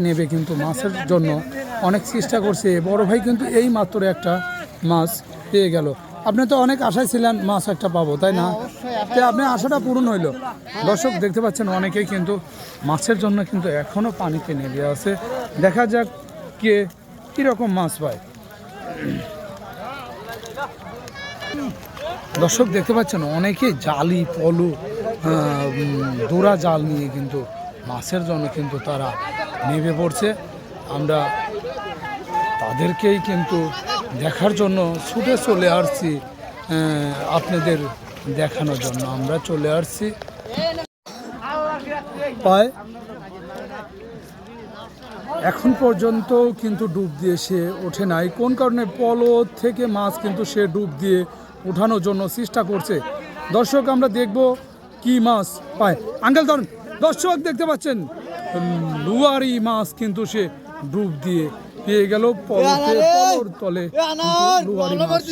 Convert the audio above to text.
নেবে কিন্তু মাছের জন্য অনেক চেষ্টা করছে। বড় ভাই কিন্তু এই মাত্র একটা মাছ পেয়ে গেল। আপনি তো অনেক আশায় ছিলেন মাছ একটা পাবো, তাই না? আপনি আশাটা পূরণ হইল। দর্শক দেখতে পাচ্ছেন অনেকেই কিন্তু মাছের জন্য কিন্তু এখনও পানিতে নেমে আছে। দেখা যাক কে কীরকম মাছ পায়। দর্শক দেখতে পাচ্ছেন অনেকেই জালি পলো দোরা জাল নিয়ে কিন্তু মাছের জন্য কিন্তু তারা নেমে পড়ছে। আমরা তাদেরকেই কিন্তু দেখার জন্য ছুটে চলে আসছি, আপনাদের দেখানোর জন্য আমরা চলে আসছি। প্রায় এখন পর্যন্ত কিন্তু ডুব দিয়ে সে ওঠে নাই। কোন কারণে? পলো থেকে মাছ কিন্তু সে ডুব দিয়ে ওঠানোর জন্য চেষ্টা করছে। দর্শক আমরা দেখব কি মাছ পায়। আঙ্কেল ধরুন, দর্শক দেখতে পাচ্ছেন লুয়ারি মাছ কিন্তু সে ডুব দিয়ে পেয়ে গেল। পলোর তলে লুয়ারি মাছ।